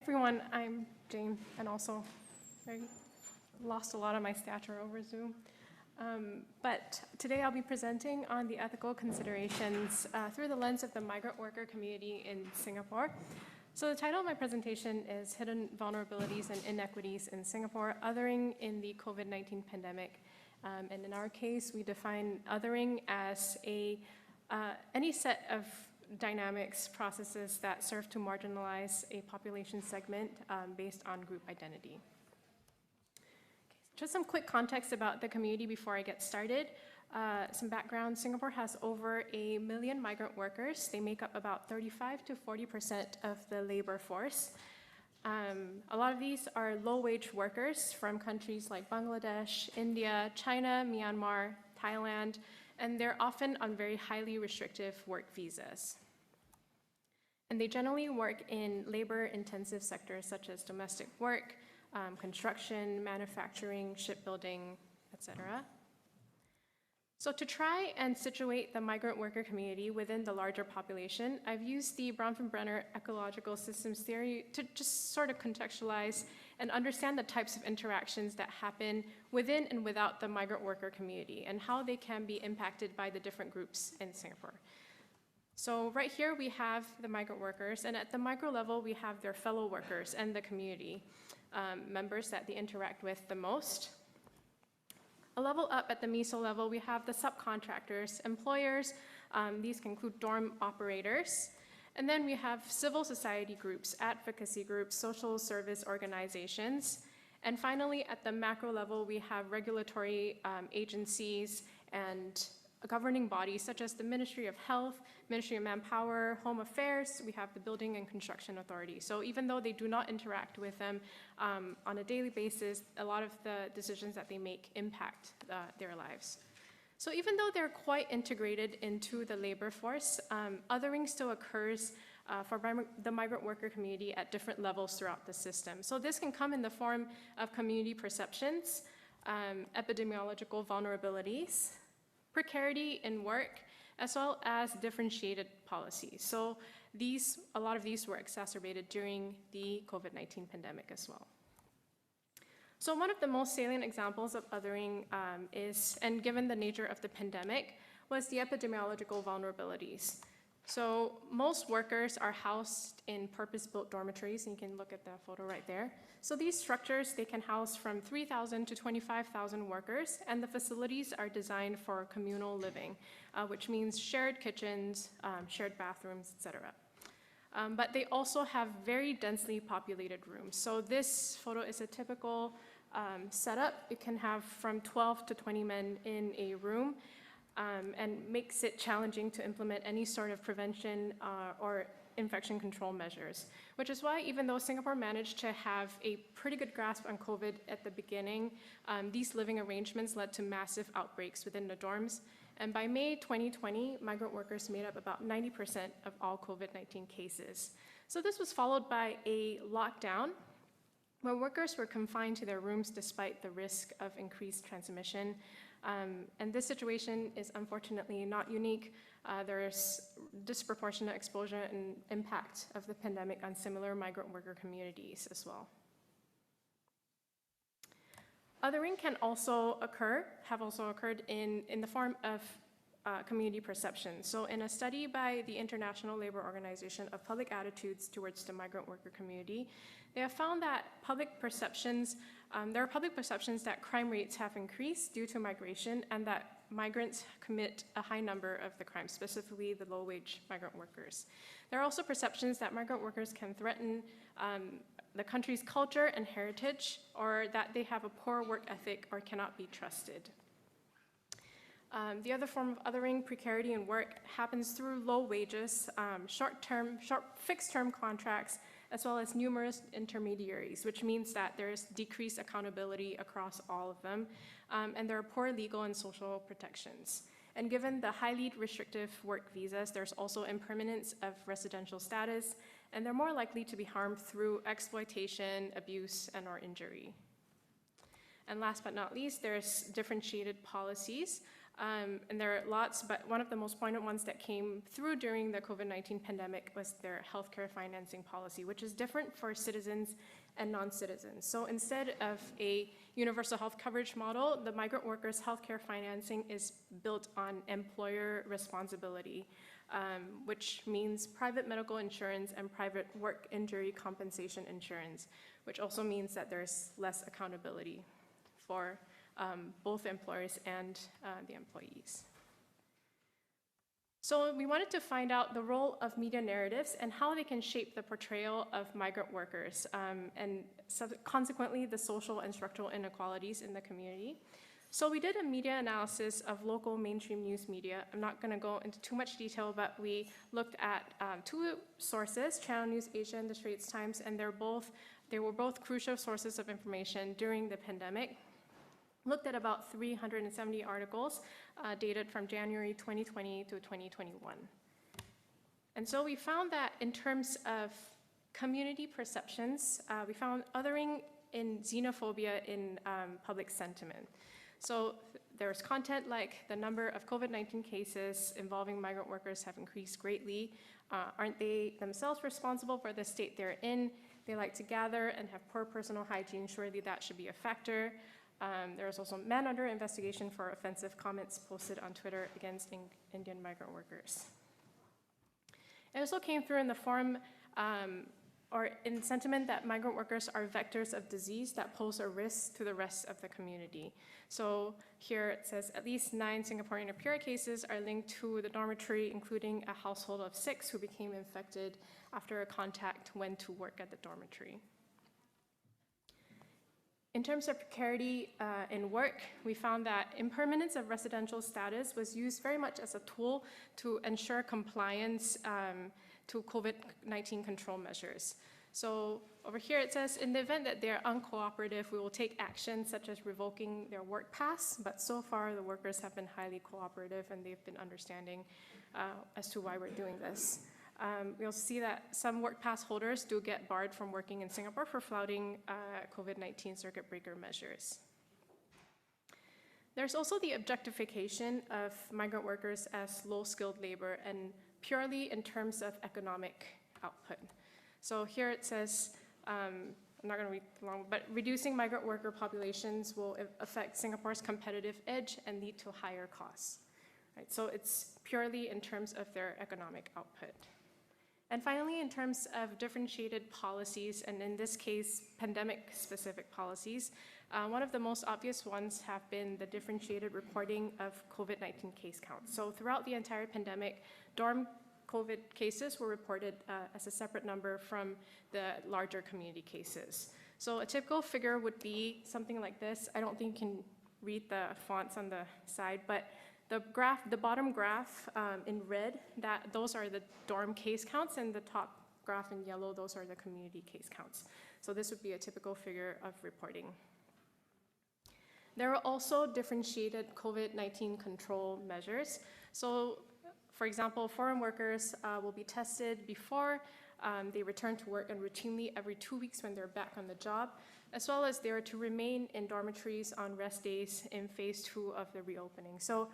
Everyone, I'm Jane, and also I lost a lot of my stature over Zoom. But today I'll be presenting on the ethical considerations through the lens of the migrant worker community in Singapore. So the title of my presentation is Hidden Vulnerabilities and Inequities in Singapore, Othering in the COVID-19 Pandemic. And in our case, we define othering as any set of dynamics, processes that serve to marginalize a population segment based on group identity. Just some quick context about the community before I get started. Some background, Singapore has over 1 million migrant workers. They make up about 35 to 40% of the labor force. A lot of these are low-wage workers from countries like Bangladesh, India, China, Myanmar, Thailand, and they're often on very highly restrictive work visas. And they generally work in labor-intensive sectors such as domestic work, construction, manufacturing, shipbuilding, etc. So to try and situate the migrant worker community within the larger population, I've used the Bronfenbrenner ecological systems theory to just sort of contextualize and understand the types of interactions that happen within and without the migrant worker community and how they can be impacted by the different groups in Singapore. So right here we have the migrant workers, and at the micro level we have their fellow workers and the community members that they interact with the most. A level up at the meso level, we have the subcontractors, employers. These can include dorm operators. And then we have civil society groups, advocacy groups, social service organizations. And finally, at the macro level, we have regulatory agencies and governing bodies such as the Ministry of Health, Ministry of Manpower, Home Affairs. We have the Building and Construction Authority. So even though they do not interact with them on a daily basis, a lot of the decisions that they make impact their lives. So even though they're quite integrated into the labor force, othering still occurs for the migrant worker community at different levels throughout the system. So this can come in the form of community perceptions, epidemiological vulnerabilities, precarity in work, as well as differentiated policies. So a lot of these were exacerbated during the COVID-19 pandemic as well. So one of the most salient examples of othering is, and given the nature of the pandemic, was the epidemiological vulnerabilities. So most workers are housed in purpose-built dormitories, and you can look at that photo right there. So these structures, they can house from 3,000 to 25,000 workers, and the facilities are designed for communal living, which means shared kitchens, shared bathrooms, etc. But they also have very densely populated rooms. So this photo is a typical setup. It can have from 12 to 20 men in a room, and makes it challenging to implement any sort of prevention or infection control measures, which is why even though Singapore managed to have a pretty good grasp on COVID at the beginning, these living arrangements led to massive outbreaks within the dorms. And by May 2020, migrant workers made up about 90% of all COVID-19 cases. So this was followed by a lockdown where workers were confined to their rooms despite the risk of increased transmission. And this situation is unfortunately not unique. There's disproportionate exposure and impact of the pandemic on similar migrant worker communities as well. Othering can also have occurred in the form of community perception. So in a study by the International Labour Organization of Public Attitudes towards the migrant worker community, they have found that there are public perceptions that crime rates have increased due to migration and that migrants commit a high number of the crimes, specifically the low-wage migrant workers. There are also perceptions that migrant workers can threaten the country's culture and heritage, or that they have a poor work ethic or cannot be trusted. The other form of othering, precarity in work, happens through low wages, fixed-term contracts, as well as numerous intermediaries, which means that there is decreased accountability across all of them, and there are poor legal and social protections. And given the highly restrictive work visas, there's also impermanence of residential status, and they're more likely to be harmed through exploitation, abuse, and/or injury. And last but not least, there's differentiated policies. And there are lots, but one of the most poignant ones that came through during the COVID-19 pandemic was their healthcare financing policy, which is different for citizens and non-citizens. So instead of a universal health coverage model, the migrant workers' healthcare financing is built on employer responsibility, which means private medical insurance and private work injury compensation insurance, which also means that there's less accountability for both employers and the employees. So we wanted to find out the role of media narratives and how they can shape the portrayal of migrant workers and consequently the social and structural inequalities in the community. So we did a media analysis of local mainstream news media. I'm not going to go into too much detail, but we looked at two sources, Channel News Asia and the Straits Times, and they were both crucial sources of information during the pandemic. Looked at about 370 articles dated from January 2020 to 2021. And so we found that in terms of community perceptions, we found othering in xenophobia in public sentiment. So there's content like the number of COVID-19 cases involving migrant workers have increased greatly. Aren't they themselves responsible for the state they're in? They like to gather and have poor personal hygiene. Surely that should be a factor. There was also men under investigation for offensive comments posted on Twitter against Indian migrant workers. It also came through in the form or in sentiment that migrant workers are vectors of disease that pose a risk to the rest of the community. So here it says at least 9 Singaporean Apira cases are linked to the dormitory, including a household of 6 who became infected after a contact went to work at the dormitory. In terms of precarity in work, we found that impermanence of residential status was used very much as a tool to ensure compliance to COVID-19 control measures. So over here it says, in the event that they're uncooperative, we will take action such as revoking their work pass, but so far the workers have been highly cooperative and they've been understanding as to why we're doing this. We also see that some work pass holders do get barred from working in Singapore for flouting COVID-19 circuit breaker measures. There's also the objectification of migrant workers as low-skilled labor and purely in terms of economic output. So here it says, I'm not going to read long, but reducing migrant worker populations will affect Singapore's competitive edge and lead to higher costs. Right? So it's purely in terms of their economic output. And finally, in terms of differentiated policies, and in this case, pandemic-specific policies, one of the most obvious ones have been the differentiated reporting of COVID-19 case counts. So throughout the entire pandemic, dorm COVID cases were reported as a separate number from the larger community cases. So a typical figure would be something like this. I don't think you can read the fonts on the side, but the bottom graph in red, those are the dorm case counts, and the top graph in yellow, those are the community case counts. So this would be a typical figure of reporting. There are also differentiated COVID-19 control measures. So, for example, foreign workers will be tested before they return to work and routinely every 2 weeks when they're back on the job, as well as they are to remain in dormitories on rest days in phase 2 of the reopening. So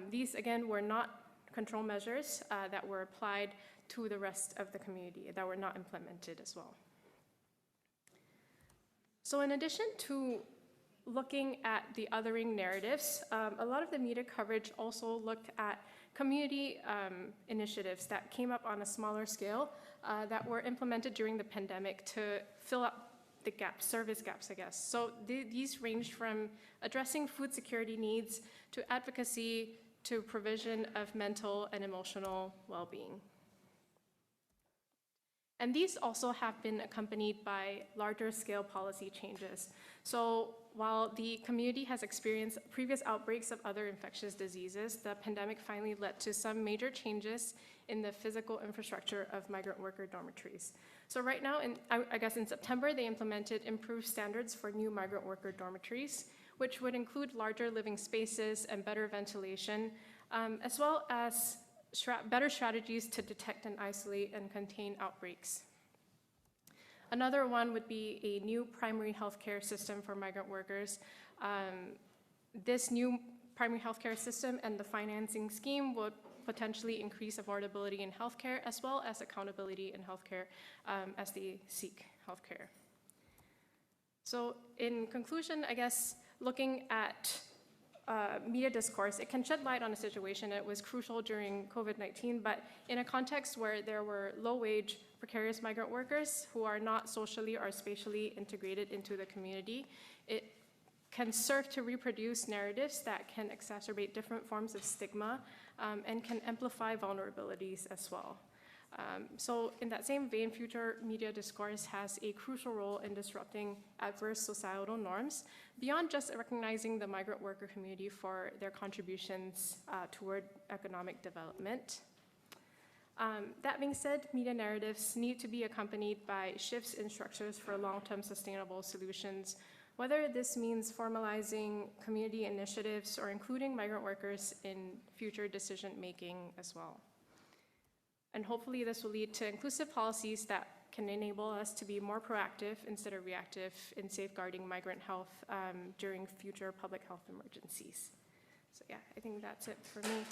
these, again, were not control measures that were applied to the rest of the community, that were not implemented as well. So in addition to looking at the othering narratives, a lot of the media coverage also looked at community initiatives that came up on a smaller scale that were implemented during the pandemic to fill up the gaps, service gaps, I guess. So these ranged from addressing food security needs to advocacy to provision of mental and emotional well-being. And these also have been accompanied by larger scale policy changes. So while the community has experienced previous outbreaks of other infectious diseases, the pandemic finally led to some major changes in the physical infrastructure of migrant worker dormitories. So right now, I guess in September, they implemented improved standards for new migrant worker dormitories, which would include larger living spaces and better ventilation, as well as better strategies to detect and isolate and contain outbreaks. Another one would be a new primary healthcare system for migrant workers. This new primary healthcare system and the financing scheme would potentially increase affordability in healthcare as well as accountability in healthcare as they seek healthcare. So in conclusion, I guess looking at media discourse, it can shed light on a situation that was crucial during COVID-19, but in a context where there were low-wage, precarious migrant workers who are not socially or spatially integrated into the community, it can serve to reproduce narratives that can exacerbate different forms of stigma and can amplify vulnerabilities as well. So in that same vein, future media discourse has a crucial role in disrupting adverse societal norms beyond just recognizing the migrant worker community for their contributions toward economic development. That being said, media narratives need to be accompanied by shifts in structures for long-term sustainable solutions, whether this means formalizing community initiatives or including migrant workers in future decision-making as well. And hopefully this will lead to inclusive policies that can enable us to be more proactive instead of reactive in safeguarding migrant health during future public health emergencies. So yeah, I think that's it for me.